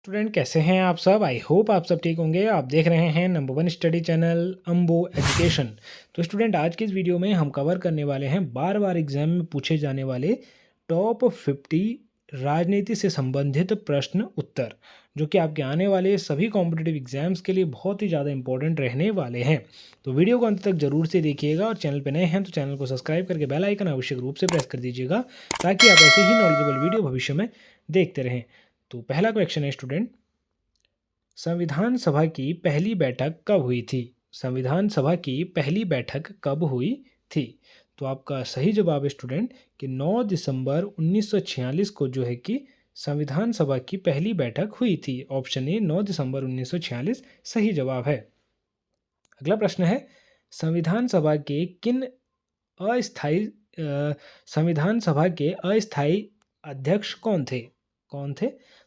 Student कैसे हैं आप सब। आई होप आप सब ठीक होंगे। आप देख रहे हैं नंबर वन स्टडी चैनल अम्बो एजुकेशन। तो स्टूडेंट आज की इस वीडियो में हम कवर करने वाले हैं बार बार एग्जाम में पूछे जाने वाले टॉप 50 राजनीति से संबंधित प्रश्न उत्तर, जो कि आपके आने वाले सभी कॉम्पिटिटिव एग्जाम्स के लिए बहुत ही ज़्यादा इंपॉर्टेंट रहने वाले हैं। तो वीडियो को अंत तक जरूर से देखिएगा और चैनल पर नए हैं तो चैनल को सब्सक्राइब करके बेल आइकन आवश्यक रूप से प्रेस कर दीजिएगा ताकि आप ऐसे ही नॉलेजेबल वीडियो भविष्य में देखते रहें। तो पहला क्वेश्चन है स्टूडेंट, संविधान सभा की पहली बैठक कब हुई थी। संविधान सभा की पहली बैठक कब हुई थी। तो आपका सही जवाब है स्टूडेंट कि 9 दिसंबर 1946 को जो है कि संविधान सभा की पहली बैठक हुई थी। ऑप्शन ए 9 दिसंबर 1946 सही जवाब है। अगला प्रश्न है, संविधान सभा के किन अस्थायी संविधान सभा के अस्थायी अध्यक्ष कौन थे।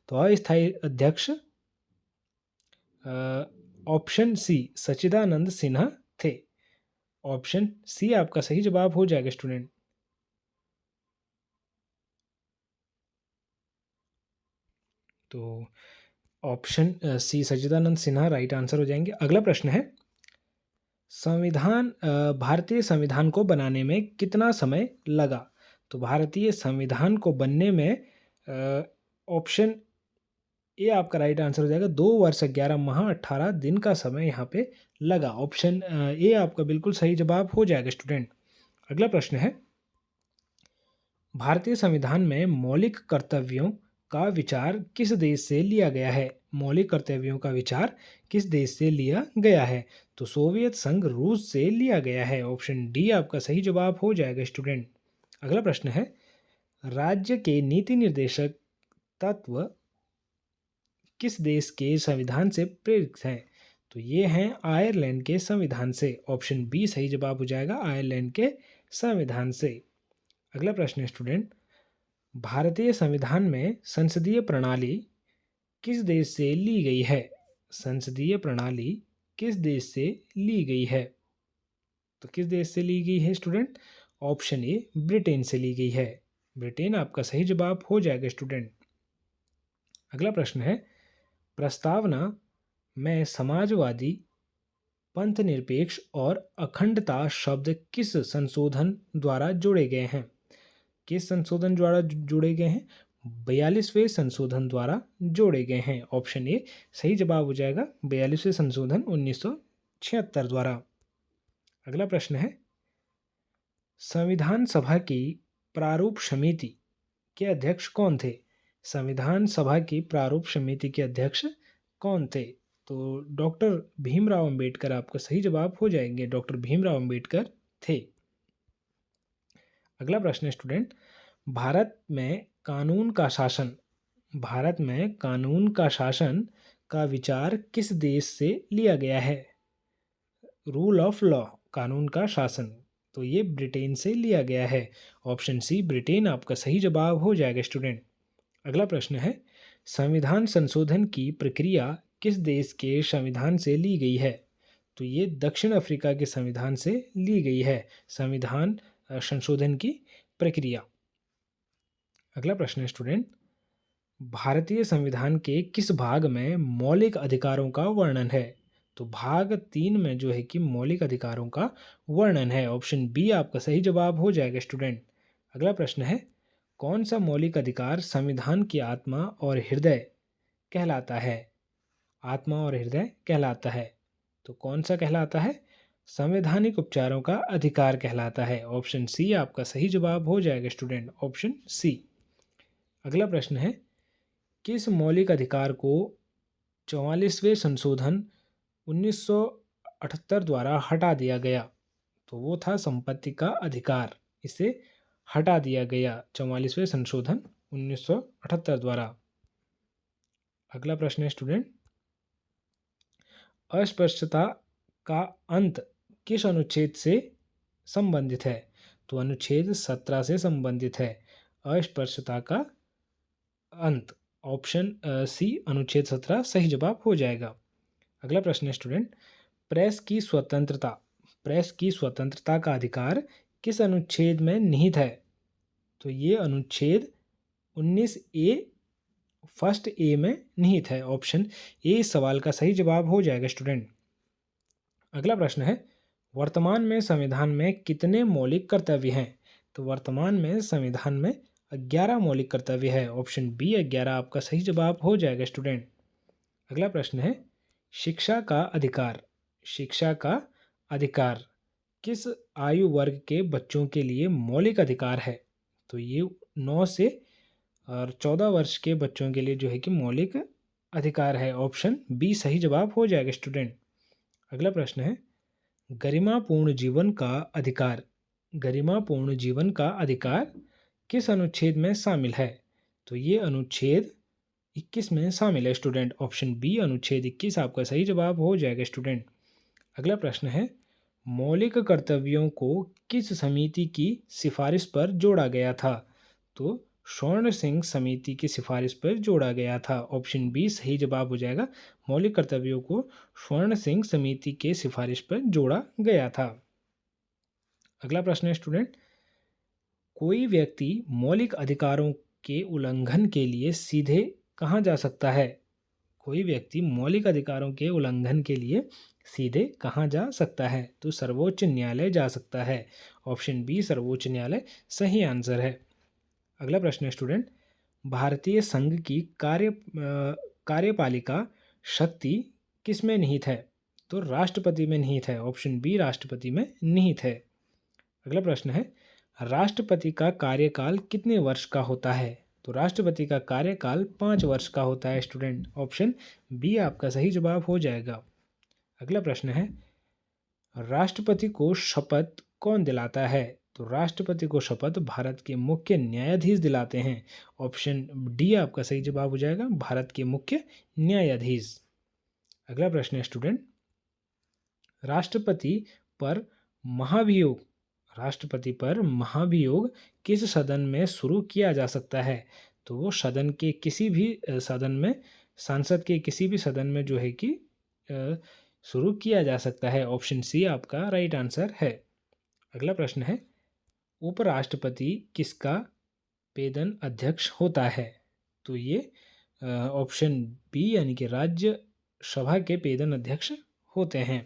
तो अस्थायी अध्यक्ष ऑप्शन सी सच्चिदानंद सिन्हा थे। ऑप्शन सी आपका सही जवाब हो जाएगा स्टूडेंट। तो ऑप्शन सी सच्चिदानंद सिन्हा राइट आंसर हो जाएंगे। अगला प्रश्न है, भारतीय संविधान को बनाने में कितना समय लगा। तो भारतीय संविधान को बनने में ऑप्शन ये आपका राइट आंसर हो जाएगा। 2 वर्ष 11 माह 18 दिन का समय यहाँ पे लगा। ऑप्शन ए आपका बिल्कुल सही जवाब हो जाएगा स्टूडेंट। अगला प्रश्न है, भारतीय संविधान में मौलिक कर्तव्यों का विचार किस देश से लिया गया है। मौलिक कर्तव्यों का विचार किस देश से लिया गया है। तो सोवियत संघ रूस से लिया गया है। ऑप्शन डी आपका सही जवाब हो जाएगा स्टूडेंट। अगला प्रश्न है, राज्य के नीति निर्देशक तत्व किस देश के संविधान से प्रेरित हैं। तो ये हैं आयरलैंड के संविधान से। ऑप्शन बी सही जवाब हो जाएगा, आयरलैंड के संविधान से। अगला प्रश्न है स्टूडेंट, भारतीय संविधान में संसदीय प्रणाली किस देश से ली गई है। संसदीय प्रणाली किस देश से ली गई है। तो किस देश से ली गई है स्टूडेंट। ऑप्शन ए ब्रिटेन से ली गई है। ब्रिटेन आपका सही जवाब हो जाएगा स्टूडेंट। अगला प्रश्न है, प्रस्तावना में समाजवादी, पंथ निरपेक्ष और अखंडता शब्द किस संशोधन द्वारा जोड़े गए हैं। किस संशोधन द्वारा जोड़े गए हैं। 42वें संशोधन द्वारा जोड़े गए हैं। ऑप्शन ए सही जवाब हो जाएगा, 42वें संशोधन 1976 द्वारा। अगला प्रश्न है, संविधान सभा की प्रारूप समिति के अध्यक्ष कौन थे। संविधान सभा की प्रारूप समिति के अध्यक्ष कौन थे। तो डॉक्टर भीमराव अंबेडकर आपका सही जवाब हो जाएंगे। डॉक्टर भीमराव अंबेडकर थे। अगला प्रश्न है स्टूडेंट, भारत में कानून का शासन का विचार किस देश से लिया गया है। रूल ऑफ लॉ, कानून का शासन, तो ये ब्रिटेन से लिया गया है। ऑप्शन सी ब्रिटेन आपका सही जवाब हो जाएगा स्टूडेंट। अगला प्रश्न है, संविधान संशोधन की प्रक्रिया किस देश के संविधान से ली गई है। तो ये दक्षिण अफ्रीका के संविधान से ली गई है, संविधान संशोधन की प्रक्रिया। अगला प्रश्न है स्टूडेंट, भारतीय संविधान के किस भाग में मौलिक अधिकारों का वर्णन है। तो भाग 3 में जो है कि मौलिक अधिकारों का वर्णन है। ऑप्शन बी आपका सही जवाब हो जाएगा स्टूडेंट। अगला प्रश्न है, कौन सा मौलिक अधिकार संविधान की आत्मा और हृदय कहलाता है। आत्मा और हृदय कहलाता है। तो कौन सा कहलाता है। संवैधानिक उपचारों का अधिकार कहलाता है। ऑप्शन सी आपका सही जवाब हो जाएगा स्टूडेंट। Option C. अगला प्रश्न है, किस मौलिक अधिकार को 44वें संशोधन 1978 द्वारा हटा दिया गया। तो वो था संपत्ति का अधिकार, इसे हटा दिया गया 44वें संशोधन 1978 द्वारा। अगला प्रश्न है स्टूडेंट, अस्पृश्यता का अंत किस अनुच्छेद से संबंधित है। तो अनुच्छेद 17 से संबंधित है अस्पृश्यता का अंत। ऑप्शन सी अनुच्छेद 17 सही जवाब हो जाएगा। अगला प्रश्न है स्टूडेंट, प्रेस की स्वतंत्रता का अधिकार किस अनुच्छेद में निहित है। तो ये अनुच्छेद 19A फर्स्ट ए में निहित है। ऑप्शन ए इस सवाल का सही जवाब हो जाएगा स्टूडेंट। अगला प्रश्न है, वर्तमान में संविधान में कितने मौलिक कर्तव्य हैं? तो वर्तमान में संविधान में 11 मौलिक कर्तव्य है। ऑप्शन बी 11 आपका सही जवाब हो जाएगा स्टूडेंट। अगला प्रश्न है, शिक्षा का अधिकार, शिक्षा का अधिकार किस आयु वर्ग के बच्चों के लिए मौलिक अधिकार है? तो ये 9 से और 14 वर्ष के बच्चों के लिए जो है कि मौलिक अधिकार है। ऑप्शन बी सही जवाब हो जाएगा स्टूडेंट। अगला प्रश्न है, गरिमापूर्ण जीवन का अधिकार, गरिमापूर्ण जीवन का अधिकार किस अनुच्छेद में शामिल है? तो ये अनुच्छेद 21 में शामिल है स्टूडेंट। ऑप्शन बी अनुच्छेद 21 आपका सही जवाब हो जाएगा स्टूडेंट। अगला प्रश्न है, मौलिक कर्तव्यों को किस समिति की सिफारिश पर जोड़ा गया था? तो स्वर्ण सिंह समिति की सिफारिश पर जोड़ा गया था। ऑप्शन बी सही जवाब हो जाएगा। मौलिक कर्तव्यों को स्वर्ण सिंह समिति के सिफारिश पर जोड़ा गया था। अगला प्रश्न है स्टूडेंट, कोई व्यक्ति मौलिक अधिकारों के उल्लंघन के लिए सीधे कहाँ जा सकता है? कोई व्यक्ति मौलिक अधिकारों के उल्लंघन के लिए सीधे कहाँ जा सकता है? तो सर्वोच्च न्यायालय जा सकता है। ऑप्शन बी सर्वोच्च न्यायालय सही आंसर है। अगला प्रश्न है स्टूडेंट, भारतीय संघ की कार्यपालिका शक्ति किस में निहित है? तो राष्ट्रपति में निहित है। ऑप्शन बी राष्ट्रपति में निहित है। अगला प्रश्न है, राष्ट्रपति का कार्यकाल कितने वर्ष का होता है? तो राष्ट्रपति का कार्यकाल 5 वर्ष का होता है स्टूडेंट। ऑप्शन बी आपका सही जवाब हो जाएगा। अगला प्रश्न है, राष्ट्रपति को शपथ कौन दिलाता है? तो राष्ट्रपति को शपथ भारत के मुख्य न्यायाधीश दिलाते हैं। ऑप्शन डी आपका सही जवाब हो जाएगा, भारत के मुख्य न्यायाधीश। अगला प्रश्न है स्टूडेंट, राष्ट्रपति पर महाभियोग, राष्ट्रपति पर महाभियोग किस सदन में शुरू किया जा सकता है? तो वो सदन के किसी भी सदन में, संसद के किसी भी सदन में जो है कि शुरू किया जा सकता है। ऑप्शन सी आपका राइट आंसर है। अगला प्रश्न है, उपराष्ट्रपति किसका पेदन अध्यक्ष होता है? तो ये ऑप्शन बी यानी कि राज्यसभा के पेदन अध्यक्ष होते हैं।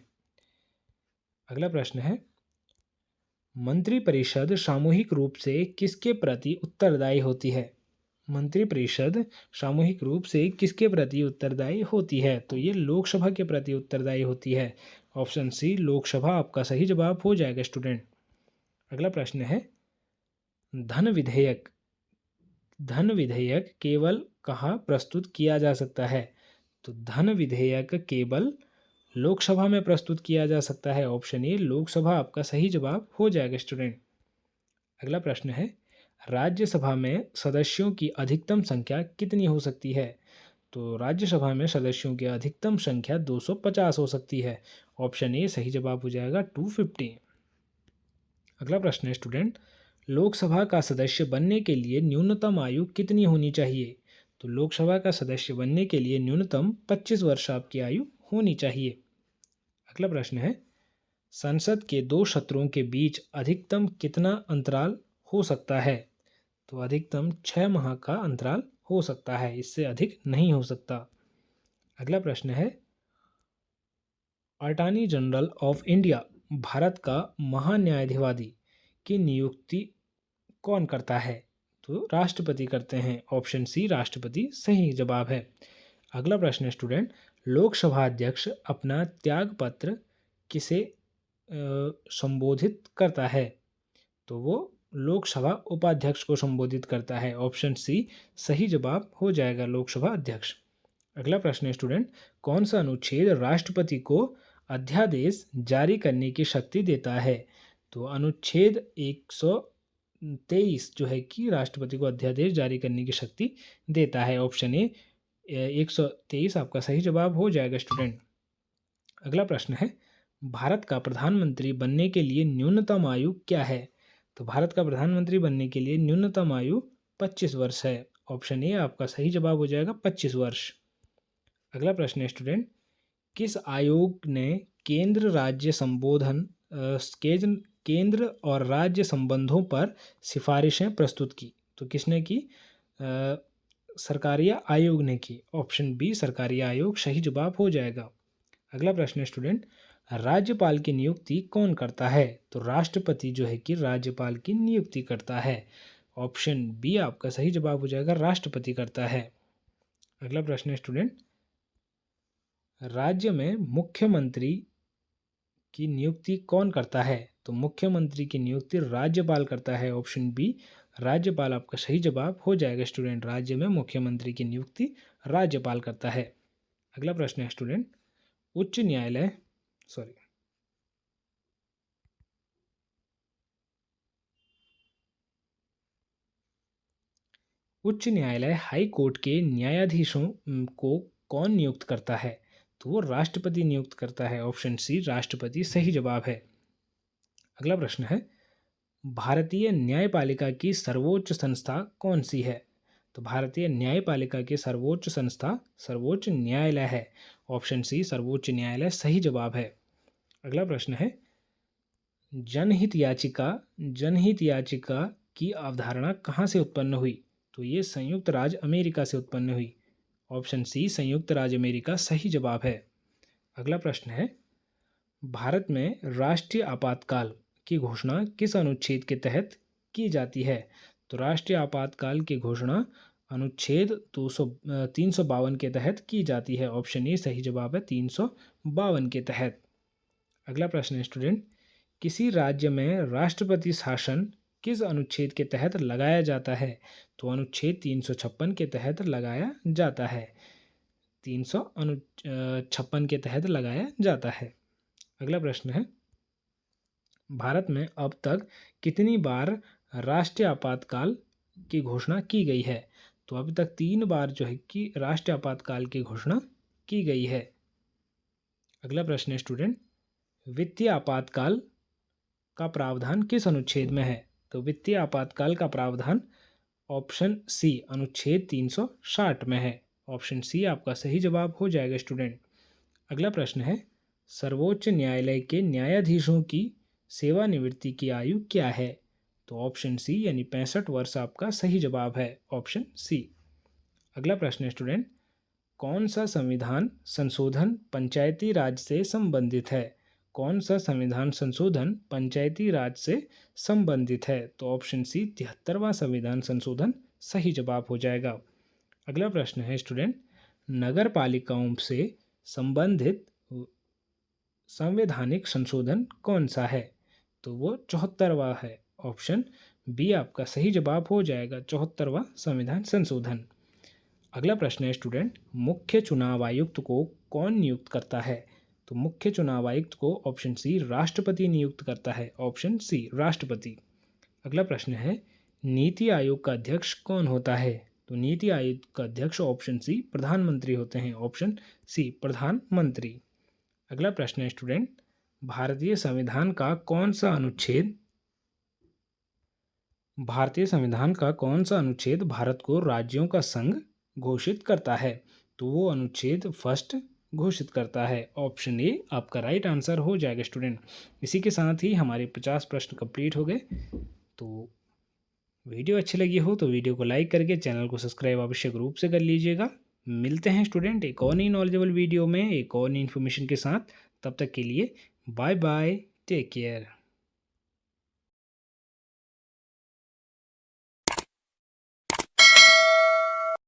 अगला प्रश्न है, मंत्रिपरिषद सामूहिक रूप से किसके प्रति उत्तरदायी होती है? मंत्रिपरिषद सामूहिक रूप से किसके प्रति उत्तरदायी होती है? तो ये लोकसभा के प्रति उत्तरदायी होती है। ऑप्शन सी लोकसभा आपका सही जवाब हो जाएगा स्टूडेंट। अगला प्रश्न है, धन विधेयक, धन विधेयक केवल कहाँ प्रस्तुत किया जा सकता है? तो धन विधेयक केवल लोकसभा में प्रस्तुत किया जा सकता है। ऑप्शन ए लोकसभा आपका सही जवाब हो जाएगा स्टूडेंट। अगला प्रश्न है, राज्यसभा में सदस्यों की अधिकतम संख्या कितनी हो सकती है? तो राज्यसभा में सदस्यों की अधिकतम संख्या 250 हो सकती है। ऑप्शन ए सही जवाब हो जाएगा 250। अगला प्रश्न है स्टूडेंट, लोकसभा का सदस्य बनने के लिए न्यूनतम आयु कितनी होनी चाहिए? तो लोकसभा का सदस्य बनने के लिए न्यूनतम 25 वर्ष आपकी आयु होनी चाहिए। अगला प्रश्न है, संसद के दो सत्रों के बीच अधिकतम कितना अंतराल हो सकता है? तो अधिकतम 6 माह का अंतराल हो सकता है, इससे अधिक नहीं हो सकता। अगला प्रश्न है, attorney general of India Bharat का महान्यायाधिपति की नियुक्ति कौन करता है? तो राष्ट्रपति करते हैं। ऑप्शन सी राष्ट्रपति सही जवाब है। अगला प्रश्न है स्टूडेंट, लोकसभा अध्यक्ष अपना त्यागपत्र किसे संबोधित करता है? तो वो लोकसभा उपाध्यक्ष को संबोधित करता है। ऑप्शन सी सही जवाब हो जाएगा, लोकसभा अध्यक्ष। अगला प्रश्न है स्टूडेंट, कौन सा अनुच्छेद राष्ट्रपति को अध्यादेश जारी करने की शक्ति देता है? तो अनुच्छेद 123 जो है कि राष्ट्रपति को अध्यादेश जारी करने की शक्ति देता है। ऑप्शन ए 123 आपका सही जवाब हो जाएगा स्टूडेंट। अगला प्रश्न है, भारत का प्रधानमंत्री बनने के लिए न्यूनतम आयु क्या है? तो भारत का प्रधानमंत्री बनने के लिए न्यूनतम आयु 25 वर्ष है। ऑप्शन ए आपका सही जवाब हो जाएगा 25 वर्ष। अगला प्रश्न है स्टूडेंट, किस आयोग ने केंद्र राज्य संबोधन केंद्र और राज्य संबंधों पर सिफारिशें प्रस्तुत की? तो किसने की? सरकारिया आयोग ने की? ऑप्शन बी सरकारिया आयोग सही जवाब हो जाएगा। अगला प्रश्न है स्टूडेंट, राज्यपाल की नियुक्ति कौन करता है? तो राष्ट्रपति जो है कि राज्यपाल की नियुक्ति करता है। ऑप्शन बी आपका सही जवाब हो जाएगा, राष्ट्रपति करता है। अगला प्रश्न है स्टूडेंट, राज्य में मुख्यमंत्री की नियुक्ति कौन करता है? तो मुख्यमंत्री की नियुक्ति राज्यपाल करता है। ऑप्शन बी राज्यपाल आपका सही जवाब हो जाएगा स्टूडेंट। राज्य में मुख्यमंत्री की नियुक्ति राज्यपाल करता है। अगला प्रश्न है स्टूडेंट, उच्च न्यायालय सॉरी उच्च न्यायालय हाई कोर्ट के न्यायाधीशों को कौन नियुक्त करता है? तो वो राष्ट्रपति नियुक्त करता है। ऑप्शन सी राष्ट्रपति सही जवाब है। अगला प्रश्न है, भारतीय न्यायपालिका की सर्वोच्च संस्था कौन सी है? तो भारतीय न्यायपालिका की सर्वोच्च संस्था सर्वोच्च न्यायालय है। ऑप्शन सी सर्वोच्च न्यायालय सही जवाब है। अगला प्रश्न है, जनहित याचिका की अवधारणा कहाँ से उत्पन्न हुई? तो ये संयुक्त राज्य अमेरिका से उत्पन्न हुई। ऑप्शन सी संयुक्त राज्य अमेरिका सही जवाब है। अगला प्रश्न है, भारत में राष्ट्रीय आपातकाल की घोषणा किस अनुच्छेद के तहत की जाती है? तो राष्ट्रीय आपातकाल की घोषणा अनुच्छेद 352 के तहत की जाती है। ऑप्शन ए सही जवाब है, 352 के तहत। अगला प्रश्न है स्टूडेंट, किसी राज्य में राष्ट्रपति शासन किस अनुच्छेद के तहत लगाया जाता है? तो अनुच्छेद 356 के तहत लगाया जाता है। 356 के तहत लगाया जाता है। अगला प्रश्न है, भारत में अब तक कितनी बार राष्ट्रीय आपातकाल की घोषणा की गई है? तो अब तक 3 बार जो है कि राष्ट्रीय आपातकाल की घोषणा की गई है। अगला प्रश्न है स्टूडेंट, वित्तीय आपातकाल का प्रावधान किस अनुच्छेद में है? तो वित्तीय आपातकाल का प्रावधान ऑप्शन सी अनुच्छेद 360 में है। ऑप्शन सी आपका सही जवाब हो जाएगा स्टूडेंट। अगला प्रश्न है, सर्वोच्च न्यायालय के न्यायाधीशों की सेवानिवृत्ति की आयु क्या है? तो ऑप्शन सी यानी 65 वर्ष आपका सही जवाब है। Option C. अगला प्रश्न है स्टूडेंट, कौन सा संविधान संशोधन पंचायती राज से संबंधित है? कौन सा संविधान संशोधन पंचायती राज से संबंधित है? तो ऑप्शन सी 73वां संविधान संशोधन सही जवाब हो जाएगा। अगला प्रश्न है स्टूडेंट, नगर पालिकाओं से संबंधित संवैधानिक संशोधन कौन सा है? तो वो 74वां है। ऑप्शन बी आपका सही जवाब हो जाएगा, 74वां संविधान संशोधन। अगला प्रश्न है स्टूडेंट, मुख्य चुनाव आयुक्त को कौन नियुक्त करता है? तो मुख्य चुनाव आयुक्त को ऑप्शन सी राष्ट्रपति नियुक्त करता है। ऑप्शन सी राष्ट्रपति। अगला प्रश्न है, नीति आयोग का अध्यक्ष कौन होता है? तो नीति आयोग का अध्यक्ष ऑप्शन सी प्रधानमंत्री होते हैं। ऑप्शन सी प्रधानमंत्री। अगला प्रश्न है स्टूडेंट, भारतीय संविधान का कौन सा अनुच्छेद भारत को राज्यों का संघ घोषित करता है? तो वो अनुच्छेद फर्स्ट घोषित करता है। ऑप्शन ए आपका राइट आंसर हो जाएगा स्टूडेंट। इसी के साथ ही हमारे 50 प्रश्न कंप्लीट हो गए। तो वीडियो अच्छी लगी हो तो वीडियो को लाइक करके चैनल को सब्सक्राइब आवश्यक रूप से कर लीजिएगा। मिलते हैं स्टूडेंट एक और नई नॉलेजेबल वीडियो में एक और नई इन्फॉर्मेशन के साथ। तब तक के लिए बाय बाय, टेक केयर।